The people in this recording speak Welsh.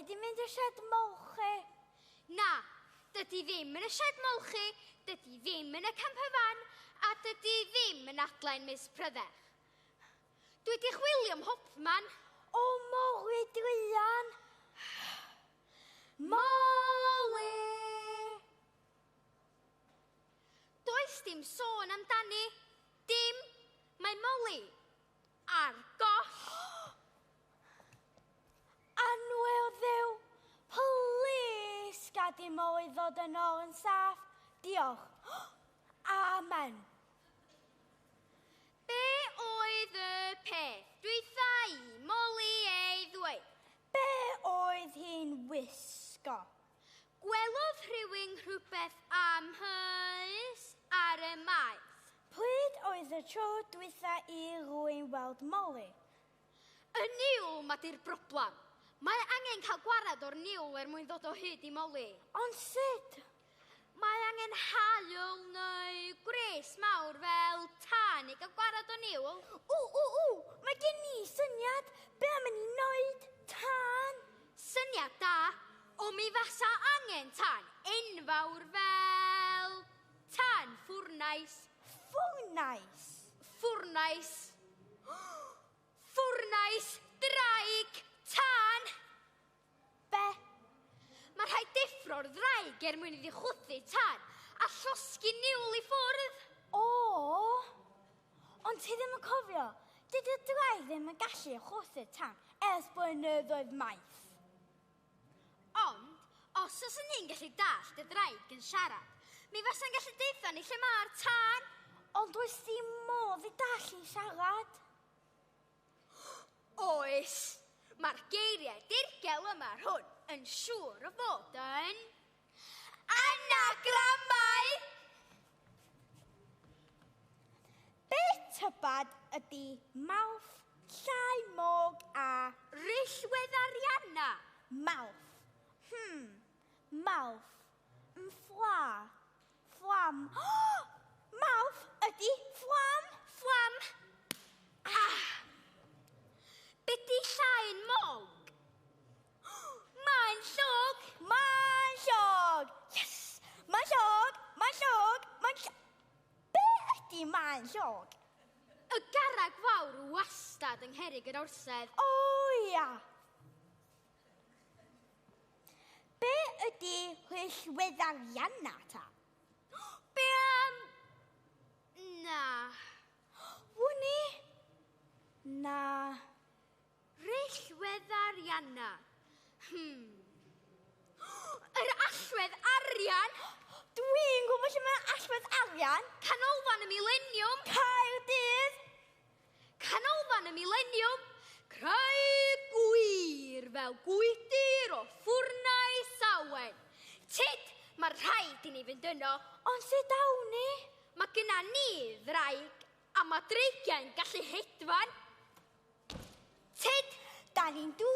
wedi mynd y sied molchi. Na, dydy ddim yn y sied molchi, dydy ddim yn y camperfan, a dydy ddim yn adlen mis Pryddech. Dwi wedi chwilio am Hopman. O, Moli Drian. Moli! Does dim sôn amdani. Dim. Mae Moli ar goll. Anwyl ddiw. Plis gad i Moli ddod yn ôl yn saff. Diolch. Amen. Be oedd y peth dwytha i Moli ei ddweud? Be oedd hi'n wisgo? Gwelodd rhywun rhywbeth amhys ar y maes. Pryd oedd y tro dwytha i rwy'n weld Moli? Y niwl ma di'r broblem. Mae angen cael gwared o'r niwl mwyn ddod o hyd i Moli. Ond sut? Mae angen haul neu gres mawr fel tan i gael gwared o niwl. Mae gen i syniad. Be am i ni wneud tan? Syniad da, o mi fasa angen tan enfawr fel tan ffwrnais. Ffwrnais? Ffwrnais. Ffwrnais draig tan. Be? Mae rhaid deffro'r ddraig mwyn iddi chwthu tan a llosgi niwl i ffwrdd. O! Ond ti ddim yn cofio, dydy draig ddim yn gallu chwthu tan ers blynyddoedd maith. Ond, os oes ni'n gallu dallt y ddraig yn siarad, mi fasa'n gallu deitha ni lle mae'r tan. Ond oes dim modd i dallu siarad? Oes, mae'r geiriau dirgel yma hwn yn siŵr o fod yn anagramau. Be tybad ydy mawrth, llai mog a rillwedd arianna? mawrth? Mawrth. Ffla. Fflam. Mawrth ydy fflam. Fflam. Be di llain mog? Mae'n llwg. Mae'n llwg. Yes! Mae'n llwg. Mae'n llwg. Mae'n llwg. Be ydy mae'n llwg? Y garreg fawr wastad yng ngherig yr orsedd. O, ia. Be ydy rhillweddarianna ta? Be am... Na. Wni? Na. Rillweddarianna. Yr allwedd arian. Dwi'n gwybod lle mae'n allwedd arian. Canolfan y mileniwm. Caerdydd. Canolfan y mileniwm. Creu gwir fel gwydir o ffwrnau sawen. Tyd, mae rhaid i ni fynd yno. Ond sut awn ni? Mae gyda ni ddraig a mae dreigiau'n gallu hedfan. Tyd, Da ni'n dŵ